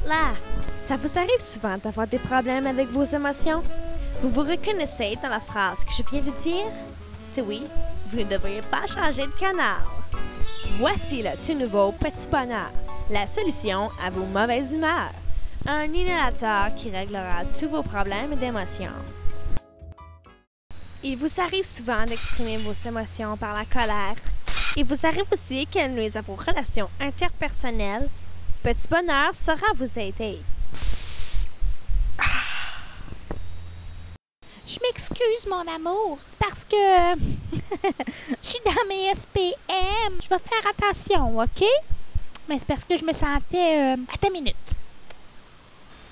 là. Ça vous arrive souvent d'avoir des problèmes avec vos émotions? Vous vous reconnaissez dans la phrase que je viens de dire? Si oui, vous ne devriez pas changer de canal. Voici le tout nouveau Petit Bonheur, la solution à vos mauvaises humeurs. Un inhalateur qui réglera tous vos problèmes d'émotions. Il vous arrive souvent d'exprimer vos émotions par la colère. Il vous arrive aussi qu'elles nuisent à vos relations interpersonnelles. Petit Bonheur saura vous aider. Je m'excuse, mon amour. C'est parce que je suis dans mes SPM. Je vais faire attention, OK? Mais c'est parce que je me sentais... Attends une minute.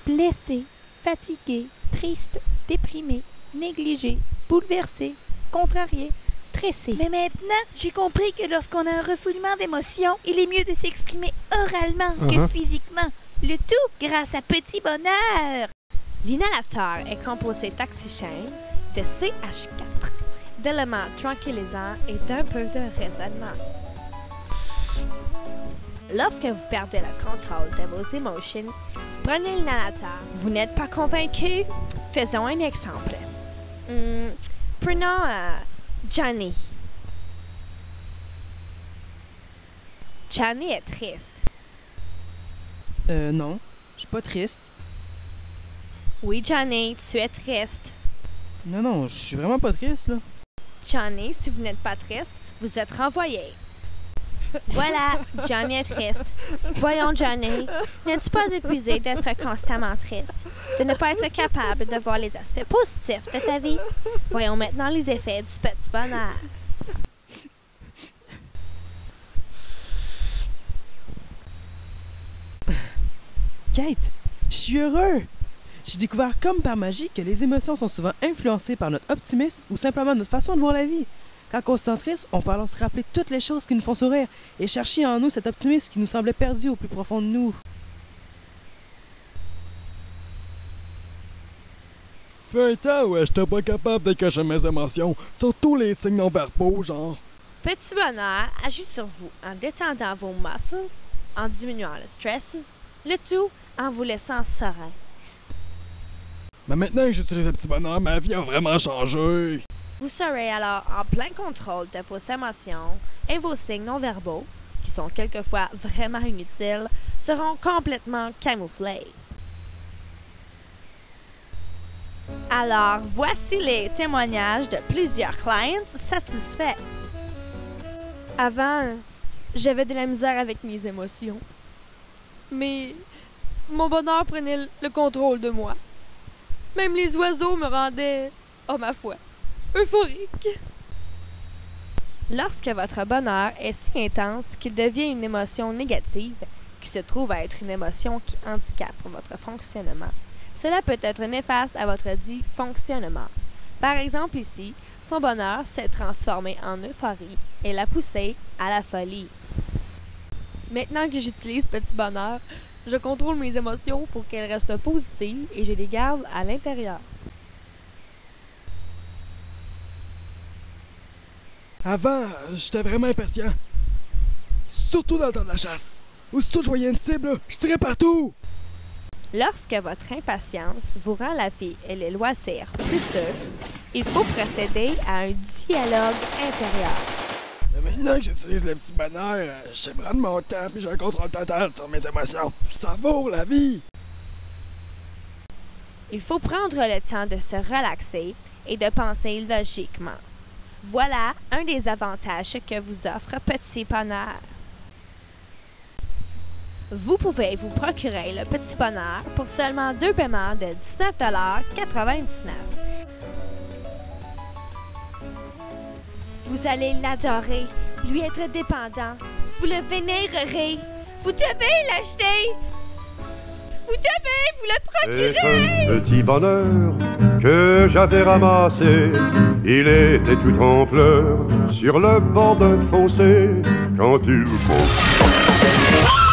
Blessée, fatiguée, triste, déprimée, négligée, bouleversée, contrariée, stressée. Mais maintenant, j'ai compris que lorsqu'on a un refoulement d'émotions, il est mieux de s'exprimer oralement que physiquement. Le tout grâce à Petit Bonheur. L'inhalateur est composé d'oxygène, de CH4, d'éléments tranquillisants et d'un peu de raisonnement. Lorsque vous perdez le contrôle de vos émotions, vous prenez l'inhalateur. Vous n'êtes pas convaincu? Faisons un exemple. Prenons Johnny. Johnny est triste. Non, je suis pas triste. Oui, Johnny, tu es triste. Non, je suis vraiment pas triste, là. Johnny, si vous n'êtes pas triste, vous êtes renvoyé. Voilà, Johnny est triste. Voyons, Johnny, n'es-tu pas épuisé d'être constamment triste, de ne pas être capable de voir les aspects positifs de ta vie? Voyons maintenant les effets du Petit Bonheur. Kate, je suis heureux! J'ai découvert comme par magie que les émotions sont souvent influencées par notre optimisme ou simplement notre façon de voir la vie. Quand on se sent triste, on peut alors se rappeler toutes les choses qui nous font sourire et chercher en nous cet optimisme qui nous semblait perdu au plus profond de nous. Fait un temps où j'étais pas capable de cacher mes émotions, surtout les signes non-verbaux, genre. Petit Bonheur agit sur vous en détendant vos muscles, en diminuant le stress, le tout en vous laissant serein. Mais maintenant que j'utilise le Petit Bonheur, ma vie a vraiment changé. Vous serez alors en plein contrôle de vos émotions et vos signes non-verbaux, qui sont quelquefois vraiment inutiles, seront complètement camouflés. Alors, voici les témoignages de plusieurs clients satisfaits. Avant, j'avais de la misère avec mes émotions. Mais mon bonheur prenait le contrôle de moi. Même les oiseaux me rendaient, oh ma foi, euphorique. Lorsque votre bonheur est si intense qu'il devient une émotion négative, qui se trouve à être une émotion qui handicape votre fonctionnement, cela peut être néfaste à votre dit fonctionnement. Par exemple ici, son bonheur s'est transformé en euphorie et l'a poussé à la folie. Maintenant que j'utilise Petit Bonheur, je contrôle mes émotions pour qu'elles restent positives et je les garde à l'intérieur. Avant, j'étais vraiment impatient. Surtout dans le temps de la chasse. Aussitôt que je voyais une cible, je tirais partout. Lorsque votre impatience vous rend la vie et les loisirs plus durs, il faut procéder à un dialogue intérieur. Mais maintenant que j'utilise le Petit Bonheur, je sais prendre mon temps et j'ai un contrôle total sur mes émotions. Je savoure la vie. Il faut prendre le temps de se relaxer et de penser logiquement. Voilà un des avantages que vous offre Petit Bonheur. Vous pouvez vous procurer le Petit Bonheur pour seulement 2 paiements de 19,99 $. Vous allez l'adorer, lui être dépendant. Vous le vénérerez. Vous devez l'acheter. Vous devez vous le C'est procurer. un petit bonheur que j'avais ramassé. Il était tout en pleurs sur le bord d'un fossé quand il faut.